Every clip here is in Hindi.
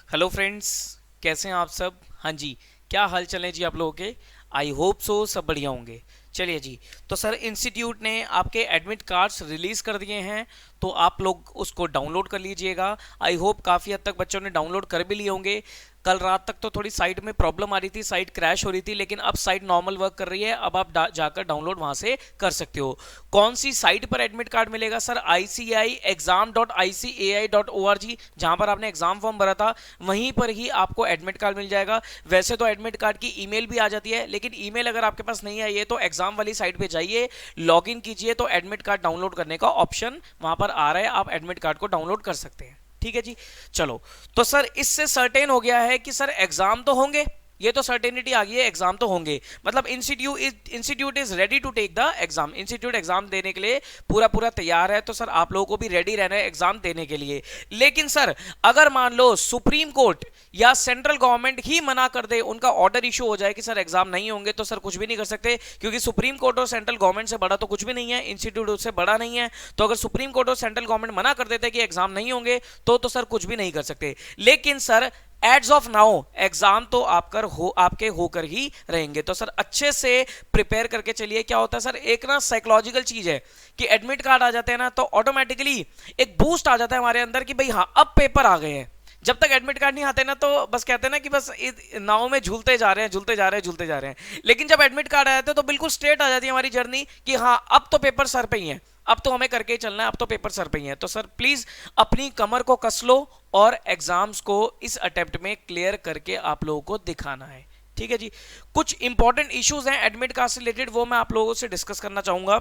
हेलो फ्रेंड्स, कैसे हैं आप सब। हाँ जी, क्या हाल चल है जी आप लोगों के। आई होप सो सब बढ़िया होंगे। चलिए जी, तो सर इंस्टीट्यूट ने आपके एडमिट कार्ड्स रिलीज कर दिए हैं, तो आप लोग उसको डाउनलोड कर लीजिएगा। आई होप काफ़ी हद तक बच्चों ने डाउनलोड कर भी लिए होंगे। कल रात तक तो थोड़ी साइट में प्रॉब्लम आ रही थी, साइट क्रैश हो रही थी, लेकिन अब साइट नॉर्मल वर्क कर रही है। अब आप जाकर डाउनलोड वहां से कर सकते हो। कौन सी साइट पर एडमिट कार्ड मिलेगा सर? ICIexam.ICAI.org, जहां पर आपने एग्जाम फॉर्म भरा था वहीं पर ही आपको एडमिट कार्ड मिल जाएगा। वैसे तो एडमिट कार्ड की ईमेल भी आ जाती है, लेकिन ईमेल अगर आपके पास नहीं आई है तो एग्जाम वाली साइट पे जाइए, लॉग इन कीजिए, तो एडमिट कार्ड डाउनलोड करने का ऑप्शन वहां पर आ रहा है। आप एडमिट कार्ड को डाउनलोड कर सकते हैं। ठीक है जी। चलो, तो सर इससे सर्टेन हो गया है कि सर एग्जाम तो होंगे। ये तो सर्टेनिटी आ गई है, एग्जाम तो होंगे। मतलब institute is ready to take the exam. Institute exam देने के लिए पूरा पूरा तैयार है। तो सर आप लोगों को भी रेडी रहना है एग्जाम देने के लिए। लेकिन सर अगर मान लो सुप्रीम कोर्ट या सेंट्रल गवर्नमेंट ही मना कर दे, उनका ऑर्डर इशू हो जाए कि सर एग्जाम नहीं होंगे, तो सर कुछ भी नहीं कर सकते, क्योंकि सुप्रीम कोर्ट और सेंट्रल गवर्नमेंट से बड़ा तो कुछ भी नहीं है, इंस्टीट्यूट उससे बड़ा नहीं है। तो अगर सुप्रीम कोर्ट और सेंट्रल गवर्नमेंट मना कर देते कि एग्जाम नहीं होंगे, तो सर कुछ भी नहीं कर सकते। लेकिन sir as of now exam तो आपके होकर ही रहेंगे। तो सर अच्छे से प्रिपेयर करके चलिए। क्या होता है सर, एक ना साइकोलॉजिकल चीज है कि एडमिट कार्ड आ जाते हैं ना, तो ऑटोमेटिकली एक बूस्ट आ जाता है हमारे अंदर कि भाई हाँ अब पेपर आ गए हैं। जब तक एडमिट कार्ड नहीं आते ना, तो बस कहते हैं ना कि बस नाव में झूलते जा रहे हैं, झूलते जा रहे हैं, झूलते जा रहे हैं। लेकिन जब एडमिट कार्ड आ जाते हैं तो बिल्कुल स्ट्रेट आ जाती है हमारी जर्नी कि हाँ अब तो पेपर सर पे ही है, अब तो हमें करके ही चलना है, अब तो पेपर सर पे ही है। तो सर प्लीज अपनी कमर को कस लो और एग्जाम्स को इस अटेम्प्ट में क्लियर करके आप लोगों को दिखाना है। ठीक है जी। कुछ इंपॉर्टेंट इश्यूज हैं एडमिट कार्ड से रिलेटेड, वो मैं आप लोगों से डिस्कस करना चाहूंगा।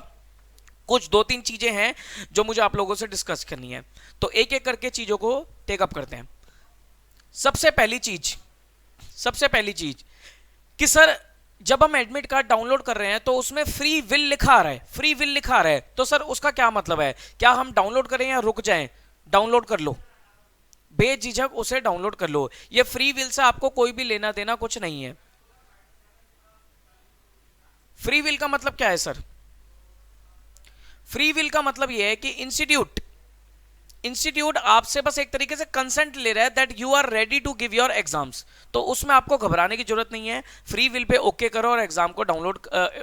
कुछ दो तीन चीजें हैं जो मुझे आप लोगों से डिस्कस करनी है, तो एक एक करके चीजों को टेकअप करते हैं। सबसे पहली चीज, सबसे पहली चीज कि सर जब हम एडमिट कार्ड डाउनलोड कर रहे हैं तो उसमें फ्री विल लिखा आ रहा है, फ्री विल लिखा आ रहा है। तो सर उसका क्या मतलब है? क्या हम डाउनलोड करें या रुक जाएं? डाउनलोड कर लो, बेझिझक उसे डाउनलोड कर लो। ये फ्री विल से आपको कोई भी लेना देना कुछ नहीं है। फ्री विल का मतलब क्या है सर? फ्री विल का मतलब यह है कि इंस्टीट्यूट आपसे बस एक तरीके से कंसेंट ले रहा है that you are ready to give your exams. तो उसमें आपको घबराने की जरूरत नहीं है। फ्री विल पे ओके करो और एग्जाम को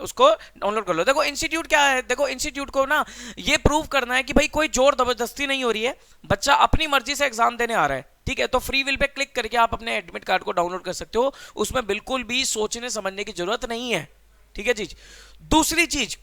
उसको डाउनलोड कर लो। देखो इंस्टीट्यूट क्या है, देखो इंस्टीट्यूट को ना ये प्रूव करना है कि भाई कोई जोर जबरदस्ती नहीं हो रही है, बच्चा अपनी मर्जी से एग्जाम देने आ रहा है। ठीक है, तो फ्री विल पे क्लिक करके आप अपने एडमिट कार्ड को डाउनलोड कर सकते हो। उसमें बिल्कुल भी सोचने समझने की जरूरत नहीं है। ठीक है जी। दूसरी चीज,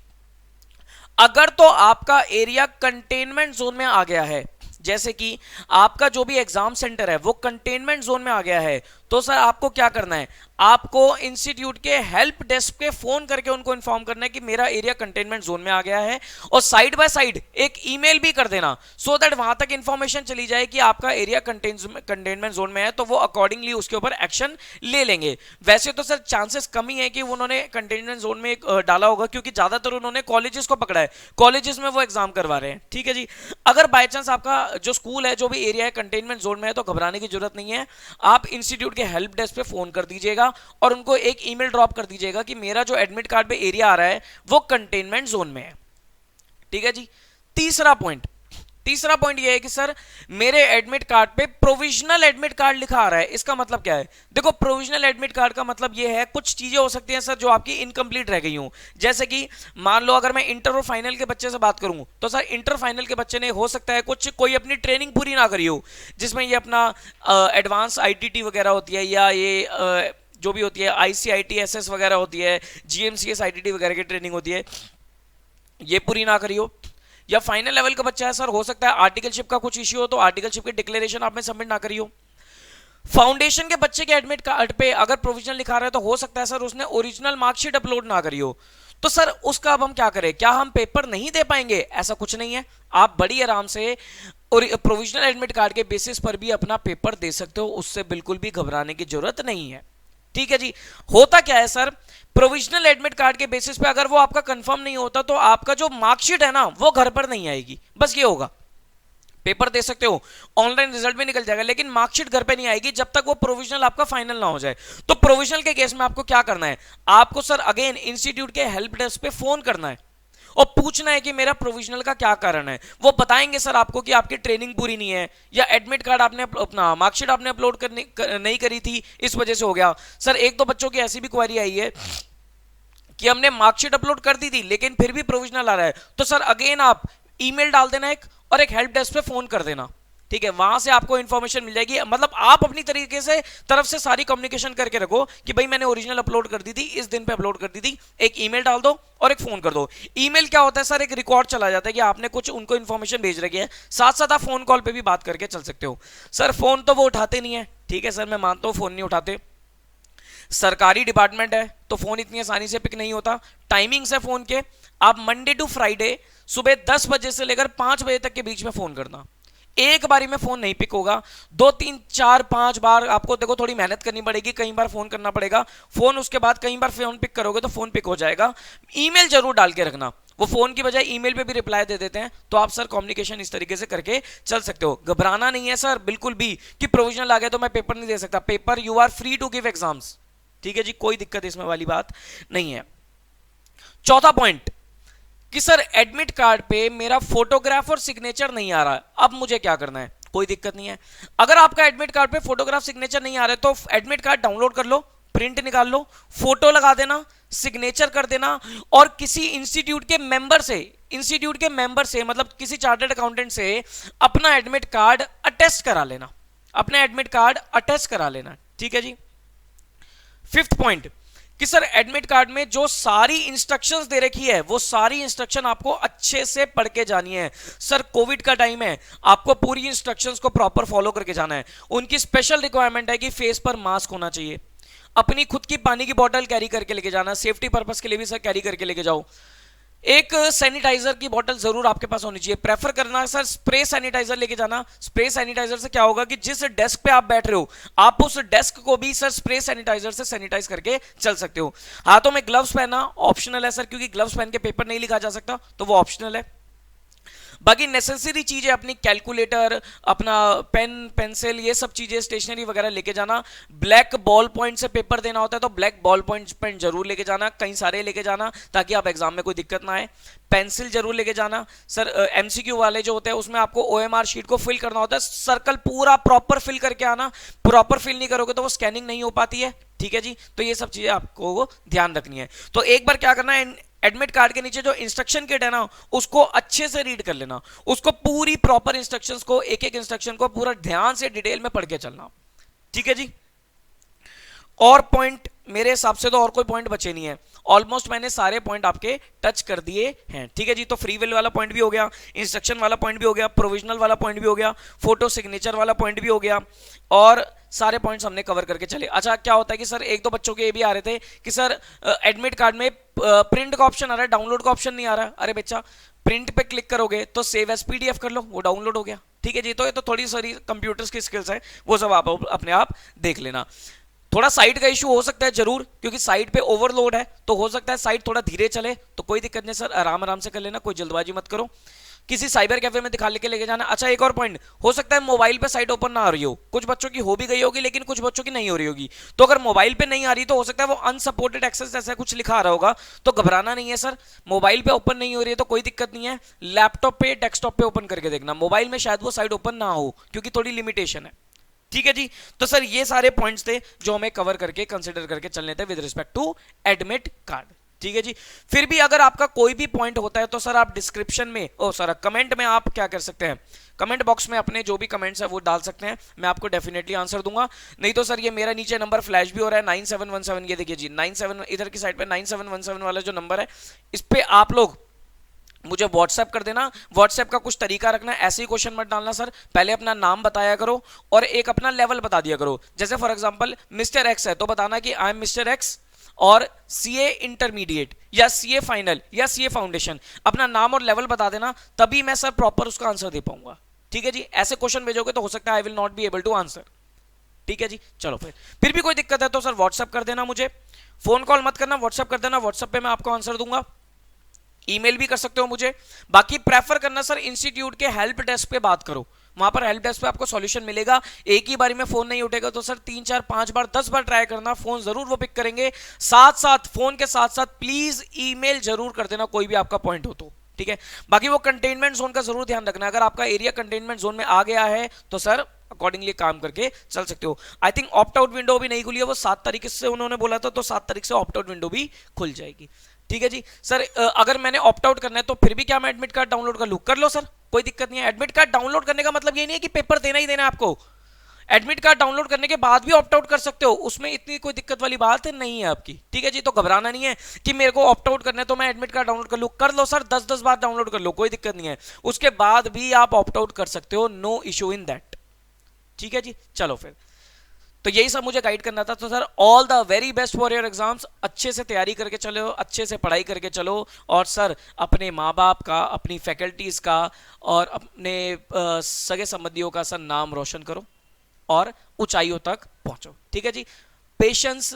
अगर तो आपका एरिया कंटेनमेंट जोन में आ गया है, जैसे कि आपका जो भी एग्जाम सेंटर है वो कंटेनमेंट जोन में आ गया है, तो सर आपको क्या करना है? आपको इंस्टीट्यूट के हेल्प डेस्क पे फोन करके उनको इन्फॉर्म करना है कि मेरा एरिया कंटेनमेंट जोन में आ गया है, और साइड बाय साइड एक ईमेल भी कर देना, सो दैट वहां तक इंफॉर्मेशन चली जाए कि आपका एरिया कंटेनमेंट जोन में है, तो वो अकॉर्डिंगली उसके ऊपर एक्शन ले लेंगे। वैसे तो सर चांसेस कम ही है कि उन्होंने कंटेनमेंट जोन में डाला होगा, क्योंकि ज्यादातर उन्होंने कॉलेजेस को पकड़ा है, कॉलेजेस में वो एग्जाम करवा रहे हैं। ठीक है जी। अगर बाय चांस आपका जो स्कूल है, जो भी एरिया है, कंटेनमेंट जोन में है, तो घबराने की जरूरत नहीं है। आप इंस्टीट्यूट के हेल्प डेस्क पे फोन कर दीजिएगा और उनको एक ईमेल ड्रॉप कर दीजिएगा कि मेरा जो एडमिट कार्ड पे एरिया आ रहा है वो कंटेनमेंट जोन में है। ठीक है जी। तीसरा पॉइंट, तीसरा पॉइंट ये है कि सर मेरे एडमिट कार्ड पे प्रोविजनल एडमिट कार्ड लिखा आ रहा है। इसका मतलब क्या है? देखो प्रोविजनल एडमिट कार्ड का मतलब ये है, कुछ चीजें हो सकती हैं सर जो आपकी इनकम्प्लीट रह गई हूं। जैसे कि मान लो अगर मैं इंटर और फाइनल के बच्चे से बात करूं, तो सर इंटर फाइनल के बच्चे ने हो सकता है कोई अपनी ट्रेनिंग पूरी ना करी हो, जिसमें ये अपना एडवांस आईटीटी वगैरह होती है, या ये जो भी होती है ICITSS वगैरह होती है, GMCS ITT वगैरह की ट्रेनिंग होती है, ये पूरी ना करी हो। या फाइनल लेवल का बच्चा है सर, हो सकता है आर्टिकलशिप का कुछ इश्यू हो, तो आर्टिकलशिप की डिक्लेरेशन आपने सबमिट ना करी हो। फाउंडेशन के बच्चे के एडमिट कार्ड पे अगर प्रोविजनल लिखा रहा है, तो हो सकता है सर उसने ओरिजिनल मार्कशीट अपलोड ना करी हो। तो सर उसका अब हम क्या करें? क्या हम पेपर नहीं दे पाएंगे? ऐसा कुछ नहीं है, आप बड़ी आराम से और प्रोविजनल एडमिट कार्ड के बेसिस पर भी अपना पेपर दे सकते हो, उससे बिल्कुल भी घबराने की जरूरत नहीं है। ठीक है जी। होता क्या है सर, प्रोविजनल एडमिट कार्ड के बेसिस पे अगर वो आपका कंफर्म नहीं होता, तो आपका जो मार्कशीट है ना वो घर पर नहीं आएगी। बस ये होगा, पेपर दे सकते हो, ऑनलाइन रिजल्ट भी निकल जाएगा, लेकिन मार्कशीट घर पे नहीं आएगी जब तक वो प्रोविजनल आपका फाइनल ना हो जाए। तो प्रोविजनल के केस में आपको क्या करना है? आपको सर अगेन इंस्टीट्यूट के हेल्प डेस्क पे फोन करना है, और पूछना है कि मेरा प्रोविजनल का क्या कारण है। वो बताएंगे सर आपको कि आपकी ट्रेनिंग पूरी नहीं है, या एडमिट कार्ड आपने अपना मार्कशीट आपने अपलोड नहीं करी थी, इस वजह से हो गया। सर एक दो बच्चों की ऐसी भी क्वेरी आई है कि हमने मार्कशीट अपलोड कर दी थी लेकिन फिर भी प्रोविजनल आ रहा है, तो सर अगेन आप ईमेल डाल देना एक, और एक हेल्प डेस्क पे फोन कर देना, ठीक है, वहां से आपको इंफॉर्मेशन मिल जाएगी। मतलब आप अपनी तरीके से तरफ से सारी कम्युनिकेशन करके रखो कि भाई मैंने ओरिजिनल अपलोड कर दी थी, इस दिन पे अपलोड कर दी थी, एक ईमेल डाल दो और एक फोन कर दो। ईमेल क्या होता है सर, एक रिकॉर्ड चला जाता है कि आपने कुछ उनको इंफॉर्मेशन भेज रखी है, साथ साथ आप फोन कॉल पे भी बात करके चल सकते हो। सर फोन तो वो उठाते नहीं है, ठीक है सर, मैं मानता हूं फोन नहीं उठाते, सरकारी डिपार्टमेंट है तो फोन इतनी आसानी से पिक नहीं होता। टाइमिंग्स है फोन के, आप मंडे टू फ्राइडे सुबह 10 बजे से लेकर 5 बजे तक के बीच में फोन करना। एक बारी में फोन नहीं पिक होगा, 2 3 4 5 बार आपको देखो थोड़ी मेहनत करनी पड़ेगी, कई बार फोन करना पड़ेगा। फोन उसके बाद कई बार फोन पिक करोगे तो फोन पिक हो जाएगा। ईमेल जरूर डाल के रखना, वो फोन की बजाय ईमेल पे भी रिप्लाई दे देते हैं, तो आप सर कम्युनिकेशन इस तरीके से करके चल सकते हो। घबराना नहीं है सर बिल्कुल भी कि प्रोविजनल आ गया तो मैं पेपर नहीं दे सकता, paper you are free to give exams, ठीक है जी, कोई दिक्कत इसमें वाली बात नहीं है। चौथा पॉइंट कि सर एडमिट कार्ड पे मेरा फोटोग्राफ और सिग्नेचर नहीं आ रहा है, अब मुझे क्या करना है। कोई दिक्कत नहीं है, अगर आपका एडमिट कार्ड पे फोटोग्राफ सिग्नेचर नहीं आ रहा है तो एडमिट कार्ड डाउनलोड कर लो, प्रिंट निकाल लो, फोटो लगा देना, सिग्नेचर कर देना, और किसी इंस्टीट्यूट के मेंबर से मतलब किसी चार्टर्ड अकाउंटेंट से अपना एडमिट कार्ड अटेस्ट करा लेना, अपना एडमिट कार्ड अटेस्ट करा लेना, ठीक है जी। फिफ्थ पॉइंट कि सर एडमिट कार्ड में जो सारी इंस्ट्रक्शंस दे रखी है वो सारी इंस्ट्रक्शन आपको अच्छे से पढ़ के जानी है। सर कोविड का टाइम है, आपको पूरी इंस्ट्रक्शंस को प्रॉपर फॉलो करके जाना है। उनकी स्पेशल रिक्वायरमेंट है कि फेस पर मास्क होना चाहिए, अपनी खुद की पानी की बोतल कैरी करके लेके जाना, सेफ्टी पर्पस के लिए भी सर कैरी करके लेके जाओ। एक सैनिटाइजर की बोतल जरूर आपके पास होनी चाहिए, प्रेफर करना सर स्प्रे सैनिटाइजर लेके जाना। स्प्रे सैनिटाइजर से क्या होगा कि जिस डेस्क पे आप बैठ रहे हो आप उस डेस्क को भी सर स्प्रे सैनिटाइजर से सैनिटाइज करके चल सकते हो। हाथों में ग्लव्स पहनना ऑप्शनल है सर, क्योंकि ग्लव्स पहन के पेपर नहीं लिखा जा सकता, तो वो ऑप्शनल है। बाकी नेसेसरी चीजें अपनी कैलकुलेटर, अपना पेन पेंसिल, ये सब चीजें स्टेशनरी वगैरह लेके जाना। ब्लैक बॉल पॉइंट से पेपर देना होता है तो ब्लैक बॉल पॉइंट पेन जरूर लेके जाना, कई सारे लेके जाना ताकि आप एग्जाम में कोई दिक्कत ना आए। पेंसिल जरूर लेके जाना सर, एमसीक्यू वाले जो होते हैं उसमें आपको ओएमआर शीट को फिल करना होता है, सर्कल पूरा प्रॉपर फिल करके आना, प्रॉपर फिल नहीं करोगे तो वो स्कैनिंग नहीं हो पाती है, ठीक है जी। तो ये सब चीजें आपको ध्यान रखनी है। तो एक बार क्या करना है, एडमिट कार्ड के नीचे जो इंस्ट्रक्शन किट है ना उसको अच्छे से रीड कर लेना, उसको पूरी प्रॉपर इंस्ट्रक्शंस को, एक एक इंस्ट्रक्शन को पूरा ध्यान से डिटेल में पढ़ के चलना, ठीक है जी। और पॉइंट मेरे हिसाब से तो और कोई पॉइंट बचे नहीं है, ऑलमोस्ट मैंने सारे पॉइंट आपके टच कर दिए हैं, ठीक है जी। तो फ्री विल वाला पॉइंट भी हो गया, इंस्ट्रक्शन वाला पॉइंट भी हो गया, प्रोविजनल वाला पॉइंट भी हो गया, फोटो सिग्नेचर वाला पॉइंट भी हो गया, और सारे पॉइंट्स हमने कवर करके चले। अच्छा क्या होता है कि सर एक दो बच्चों के ये भी आ रहे थे कि सर एडमिट कार्ड में प्रिंट का ऑप्शन आ रहा है, डाउनलोड का ऑप्शन नहीं आ रहा है। अरे बच्चा प्रिंट पे क्लिक करोगे तो सेव एज पीडीएफ कर लो, वो डाउनलोड हो गया, ठीक है जी। तो ये तो थोड़ी सारी कंप्यूटर्स की स्किल्स है, वो सब आप अपने आप देख लेना। थोड़ा साइट का इशू हो सकता है जरूर, क्योंकि साइट पे ओवरलोड है तो हो सकता है साइट थोड़ा धीरे चले, तो कोई दिक्कत नहीं सर, आराम आराम से कर लेना, कोई जल्दबाजी मत करो, किसी साइबर कैफे में दिखा लेके लेके जाना। अच्छा एक और पॉइंट, हो सकता है मोबाइल पे साइट ओपन ना आ रही हो, कुछ बच्चों की हो भी गई होगी लेकिन कुछ बच्चों की नहीं हो रही होगी, तो अगर मोबाइल पे नहीं आ रही तो हो सकता है वो अनसपोर्टेड एक्सेस ऐसा कुछ लिखा आ रहा होगा, तो घबराना नहीं है सर, मोबाइल पे ओपन नहीं हो रही है तो कोई दिक्कत नहीं है, लैपटॉप पे डेस्कटॉप पे ओपन करके देखना, मोबाइल में शायद वो साइट ओपन ना हो क्योंकि थोड़ी लिमिटेशन है, ठीक है जी। तो सर ये सारे पॉइंट्स थे जो हमें कवर करके कंसीडर करके चलने थे with respect to admit card, ठीक है जी। फिर भी अगर आपका कोई भी पॉइंट होता है तो सर आप डिस्क्रिप्शन में कमेंट में आप क्या कर सकते हैं, कमेंट बॉक्स में अपने जो भी कमेंट्स है वो डाल सकते हैं, मैं आपको डेफिनेटली आंसर दूंगा। नहीं तो सर ये मेरा नीचे नंबर फ्लैश भी हो रहा है 9717, ये देखिए जी 97, इधर की साइड पे 9717 वाला जो नंबर है इस पे आप लोग मुझे व्हाट्सएप कर देना। व्हाट्सएप का कुछ तरीका रखना, ऐसे ही क्वेश्चन मत डालना सर, पहले अपना नाम बताया करो और एक अपना लेवल बता दिया करो। जैसे फॉर एग्जांपल मिस्टर एक्स है तो बताना कि आई एम मिस्टर एक्स और सीए इंटरमीडिएट या सीए फाइनल या सीए फाउंडेशन, अपना नाम और लेवल बता देना, तभी मैं सर प्रॉपर उसका आंसर दे पाऊंगा, ठीक है जी। ऐसे क्वेश्चन भेजोगे तो हो सकता है I will not be able to answer, ठीक है जी। चलो फिर भी कोई दिक्कत है तो सर व्हाट्सएप कर देना, मुझे फोन कॉल मत करना, व्हाट्सएप कर देना, व्हाट्सएप पे मैं आपको आंसर दूंगा, ईमेल भी कर सकते हो मुझे। बाकी प्रेफर करना सर इंस्टीट्यूट के हेल्प डेस्क पे बात करो, वहां पर हेल्प डेस्क पे आपको सॉल्यूशन मिलेगा। एक ही बारी में फोन नहीं उठेगा तो सर 3 4 5 बार 10 बार ट्राई करना, फोन जरूर वो पिक करेंगे। साथ साथ फोन के साथ साथ प्लीज ईमेल जरूर कर देना कोई भी आपका पॉइंट हो तो, ठीक है। बाकी वो कंटेनमेंट जोन का जरूर ध्यान रखना, अगर आपका एरिया कंटेनमेंट जोन में आ गया है तो सर अकॉर्डिंगली काम करके चल सकते हो। I think opt out window भी नहीं खुली है, वो 7 तारीख से उन्होंने बोला था, तो 7 तारीख से ऑप्ट आउट विंडो भी खुल जाएगी, ठीक है जी। सर अगर मैंने ऑप्ट आउट करना है तो फिर भी क्या मैं एडमिट कार्ड डाउनलोड कर लूं? कर लो सर, कोई दिक्कत नहीं है। एडमिट कार्ड डाउनलोड करने का मतलब ये नहीं है कि पेपर देना ही देना है आपको। एडमिट कार्ड डाउनलोड करने के बाद भी ऑप्ट आउट कर सकते हो, उसमें इतनी कोई दिक्कत वाली बात नहीं है आपकी, ठीक है जी। तो घबराना नहीं है कि मेरे को ऑप्ट आउट करना है तो मैं एडमिट कार्ड डाउनलोड कर लूं, कर लो सर, 10-10 बार डाउनलोड कर लो, कोई दिक्कत नहीं है। उसके बाद भी आप ऑप्ट आउट कर सकते हो, नो इशू इन दैट, ठीक है जी। चलो फिर, तो यही सब मुझे गाइड करना था। तो sir all the very best for your exams, अच्छे से तैयारी करके चलो, अच्छे से पढ़ाई करके चलो, और सर अपने माँ बाप का, अपनी फैकल्टीज का और अपने सगे संबंधियों का सर नाम रोशन करो और ऊंचाइयों तक पहुंचो, ठीक है जी। पेशेंस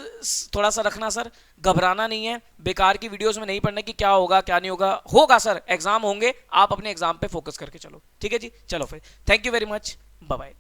थोड़ा सा रखना सर, घबराना नहीं है, बेकार की वीडियोस में नहीं पढ़ना कि क्या होगा क्या नहीं होगा, होगा सर, एग्जाम होंगे, आप अपने एग्जाम पे फोकस करके चलो, ठीक है जी। चलो फिर, thank you very much, bye bye.